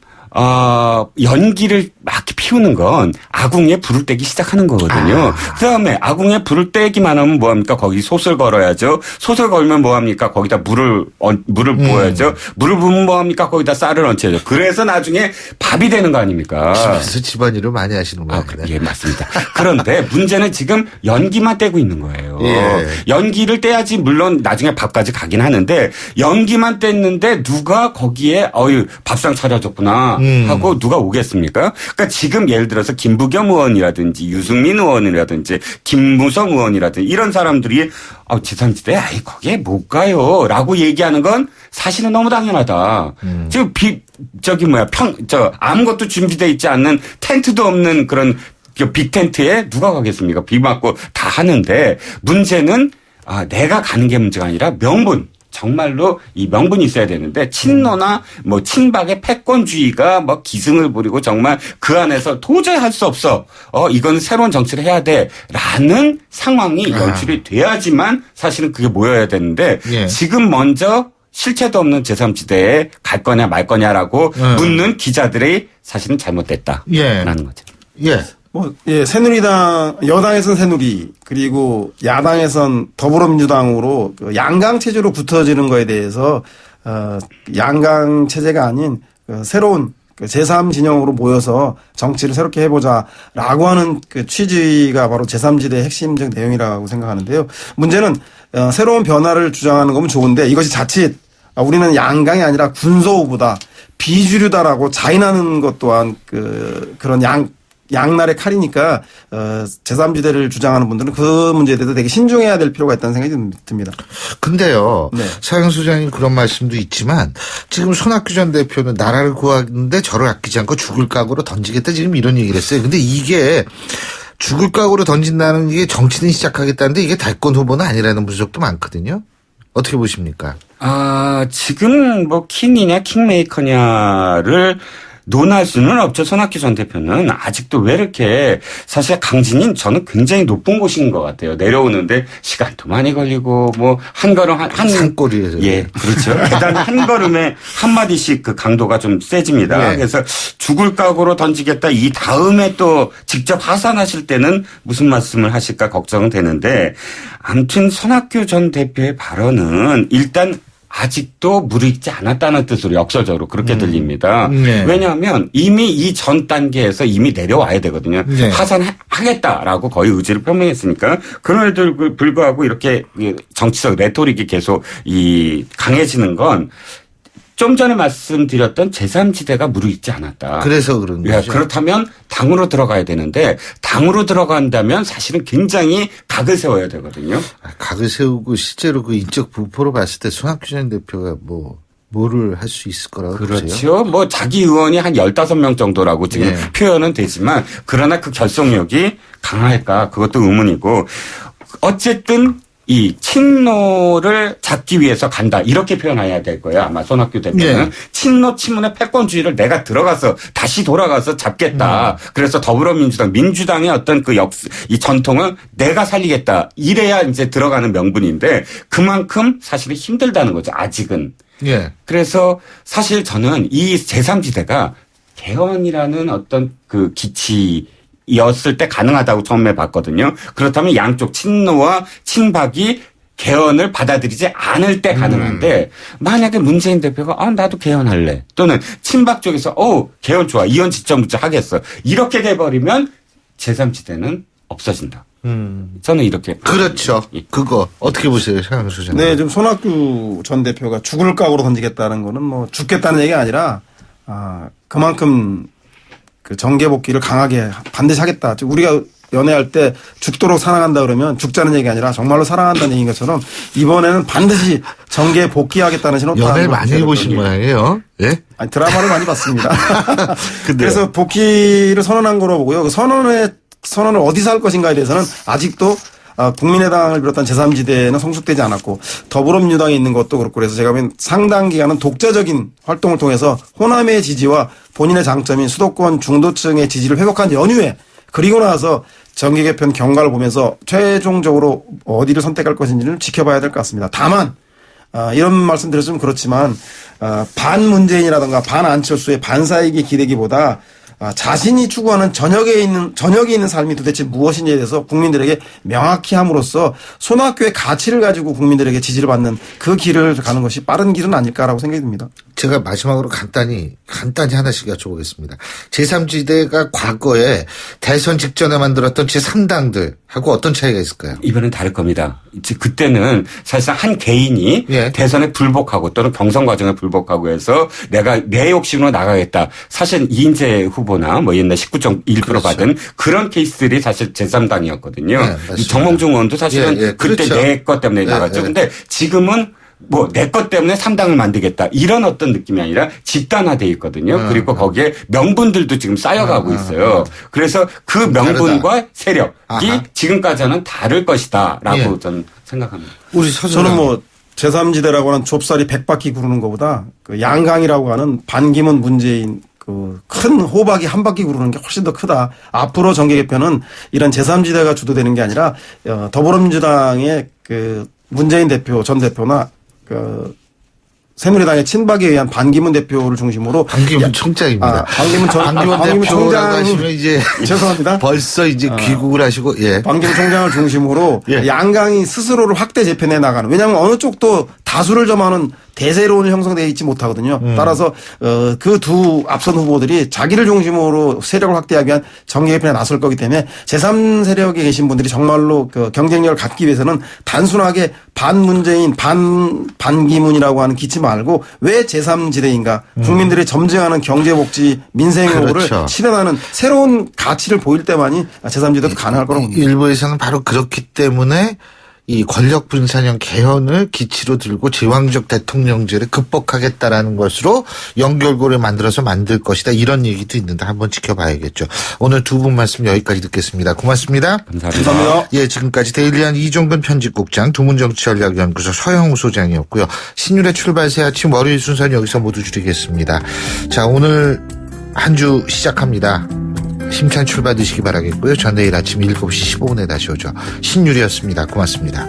연기를 막 피우는 건 아궁이에 불을 떼기 시작하는 거거든요. 그 다음에 아궁이에 불을 떼기만 하면 뭐합니까? 거기 솥을 걸어야죠. 솥을 걸면 뭐합니까? 거기다 물을 부어야죠. 물을 부으면 뭐합니까? 거기다 쌀을 얹혀야죠. 그래서 나중에 밥이 되는 거 아닙니까? 집에서 집안일을 많이 하시는 거예요. 예, 맞습니다. 그런데 문제는 지금 연기만 떼고 있는 거예요. 연기를 떼야지 물론 나중에 밥까지 가긴 하는데 연기만 뗐는데 누가 거기에 밥상 차려줬구나. 하고 누가 오겠습니까? 그러니까 지금 예를 들어서 김부겸 의원이라든지 유승민 의원이라든지 김무성 의원이라든지 이런 사람들이 제3지대 거기에 못 가요 라고 얘기하는 건 사실은 너무 당연하다. 지금 아무것도 준비되어 있지 않는 텐트도 없는 그런 빅텐트에 누가 가겠습니까? 비 맞고 다 하는데 문제는 내가 가는 게 문제가 아니라 명분. 정말로 이 명분이 있어야 되는데 친노나 뭐 친박의 패권주의가 뭐 기승을 부리고 정말 그 안에서 도저히 할 수 없어. 이건 새로운 정치를 해야 돼라는 상황이 연출이 돼야지만 사실은 그게 모여야 되는데 지금 먼저 실체도 없는 제3지대에 갈 거냐 말 거냐라고 묻는 기자들이 사실은 잘못됐다라는 거죠. 새누리당, 여당에선 새누리, 그리고 야당에선 더불어민주당으로 그 양강 체제로 붙어지는 거에 대해서, 양강 체제가 아닌 새로운 제3진영으로 모여서 정치를 새롭게 해보자라고 하는 그 취지가 바로 제3지대의 핵심적 내용이라고 생각하는데요. 문제는, 새로운 변화를 주장하는 거면 좋은데 이것이 자칫 우리는 양강이 아니라 군소우보다 비주류다라고 자인하는 것 또한 그런 양날의 칼이니까 제3지대를 주장하는 분들은 그 문제에 대해서 되게 신중해야 될 필요가 있다는 생각이 듭니다. 근데요. 차영 소장님 그런 말씀도 있지만 지금 손학규 전 대표는 나라를 구하는데 저를 아끼지 않고 죽을 각오로 던지겠다 지금 이런 얘기를 했어요. 근데 이게 죽을 각오로 던진다는 게 정치는 시작하겠다는데 이게 대권 후보는 아니라는 분석도 많거든요. 어떻게 보십니까? 지금 뭐 킹이냐 킹메이커냐를 논할 수는 없죠. 손학규 전 대표는 아직도 왜 이렇게 사실 강진이 저는 굉장히 높은 곳인 것 같아요. 내려오는데 시간도 많이 걸리고 뭐 한 걸음 한 산골이에요. 예, 그렇죠. 계단 한 걸음에 한 마디씩 그 강도가 좀 세집니다. 그래서 죽을 각오로 던지겠다. 이 다음에 또 직접 하산하실 때는 무슨 말씀을 하실까 걱정은 되는데 아무튼 손학규 전 대표의 발언은 일단 아직도 무르익지 않았다는 뜻으로 역설적으로 그렇게 들립니다. 왜냐하면 이미 이 전 단계에서 이미 내려와야 되거든요. 하산하겠다라고 거의 의지를 표명했으니까 그럼에도 불구하고 이렇게 정치적 레토릭이 계속 강해지는 건 좀 전에 말씀드렸던 제3지대가 무르익지 않았다. 그래서 그런 거죠. 그렇다면 당으로 들어가야 되는데 당으로 들어간다면 사실은 굉장히 각을 세워야 되거든요. 각을 세우고 실제로 그 인적 부포로 봤을 때 손학규 전 대표가 뭐를 할 수 있을 거라고 그렇죠. 보세요? 뭐 자기 의원이 한 15명 정도라고 지금 표현은 되지만 그러나 그 결속력이 강할까 그것도 의문이고 어쨌든 이 친노를 잡기 위해서 간다 이렇게 표현해야 될 거예요. 아마 손학규 대표는 친노 친문의 패권주의를 내가 들어가서 다시 돌아가서 잡겠다. 그래서 더불어민주당 민주당의 어떤 이 전통을 내가 살리겠다. 이래야 이제 들어가는 명분인데 그만큼 사실은 힘들다는 거죠. 아직은. 그래서 사실 저는 이 제3지대가 개헌이라는 어떤 그 기치였을 때 가능하다고 처음에 봤거든요. 그렇다면 양쪽 친노와 친박이 개헌을 받아들이지 않을 때 가능한데 만약에 문재인 대표가 나도 개헌할래 또는 친박 쪽에서 개헌 좋아 이혼 지점부터 하겠어 이렇게 돼버리면 제3지대는 없어진다. 저는 이렇게 그렇죠. 그거 어떻게 보세요, 차영 소장? 네, 지금 손학규 전 대표가 죽을 각오로 던지겠다는 거는 뭐 죽겠다는 얘기가 아니라 그만큼 그 정계복귀를 강하게 반드시 하겠다. 우리가 연애할 때 죽도록 사랑한다 그러면 죽자는 얘기 아니라 정말로 사랑한다는 얘기인 것처럼 이번에는 반드시 정계에 복귀하겠다는 신호탄. 연애를 많이 해보신 모양이에요. 예? 아니, 드라마를 많이 봤습니다. 그래서 복귀를 선언한 거로 보고요. 그 선언을 어디서 할 것인가에 대해서는 아직도 국민의당을 비롯한 제3지대는 성숙되지 않았고 더불어민주당에 있는 것도 그렇고 그래서 제가 보기엔 상당 기간은 독자적인 활동을 통해서 호남의 지지와 본인의 장점인 수도권 중도층의 지지를 회복한 연휴에 그리고 나서 정계 개편 경과를 보면서 최종적으로 어디를 선택할 것인지를 지켜봐야 될 것 같습니다. 다만 이런 말씀 드렸으면 그렇지만 반문재인이라든가 반안철수의 반사이기 기대기보다 자신이 추구하는 전역이 있는 삶이 도대체 무엇인지에 대해서 국민들에게 명확히 함으로써 손학규의 가치를 가지고 국민들에게 지지를 받는 그 길을 가는 것이 빠른 길은 아닐까라고 생각이 듭니다. 제가 마지막으로 간단히 하나씩 여쭤보겠습니다. 제3지대가 과거에 대선 직전에 만들었던 제3당들하고 어떤 차이가 있을까요? 이번엔 다를 겁니다. 이제 그때는 사실상 한 개인이 대선에 불복하고 또는 경선 과정에 불복하고 해서 내가 내 욕심으로 나가겠다. 사실 이인재 후보나 뭐 옛날 19.1% 받은 그런 케이스들이 사실 제3당이었거든요. 정몽준 의원도 사실은 그때 내 것 때문에 나갔죠. 근데 지금은 뭐 내 것 때문에 3당을 만들겠다 이런 어떤 느낌이 아니라 집단화돼 있거든요. 그리고 거기에 명분들도 지금 쌓여가고 있어요. 그래서 그 명분과 다르다. 세력이 지금까지는 다를 것이다라고 저는 생각합니다. 저는 뭐 제3지대라고 하는 좁쌀이 100바퀴 구르는 것보다 그 양강이라고 하는 반기문 문재인 그 큰 호박이 한 바퀴 구르는 게 훨씬 더 크다. 앞으로 정계 개편은 이런 제3지대가 주도되는 게 아니라 더불어민주당의 그 문재인 대표 전 대표나 그 새누리당의 친박에 의한 반기문 대표를 중심으로 반기문 총장입니다. 반기문 대표라고 총장 하시면 이제 죄송합니다. 벌써 이제 귀국을 하시고 반기문 총장을 중심으로 양강이 스스로를 확대 재편해 나가는. 왜냐하면 어느 쪽도 다수를 점하는 대세론이 형성되어 있지 못하거든요. 따라서 그 두 앞선 후보들이 자기를 중심으로 세력을 확대하기 위한 정계 개편에 나설 거기 때문에 제3세력에 계신 분들이 정말로 그 경쟁력을 갖기 위해서는 단순하게 반문재인 반기문이라고 하는 기치 말고 왜 제3지대인가 국민들이 점증하는 경제복지 민생요구를 그렇죠. 실현하는 새로운 가치를 보일 때만이 제3지대도 가능할 거라고 봅니다. 일부에서는 바로 그렇기 때문에 이 권력 분산형 개헌을 기치로 들고 제왕적 대통령제를 극복하겠다라는 것으로 연결고를 만들 것이다. 이런 얘기도 있는데 한번 지켜봐야겠죠. 오늘 두 분 말씀 여기까지 듣겠습니다. 고맙습니다. 감사합니다. 예, 지금까지 데일리한 이종근 편집국장, 두문정치전략연구소 서영우 소장이었고요. 신율의 출발 새 아침 월요일 순서는 여기서 모두 줄이겠습니다. 자, 오늘 한 주 시작합니다. 힘찬 출발 되시기 바라겠고요. 전 내일 아침 7시 15분에 다시 오죠. 신율이었습니다. 고맙습니다.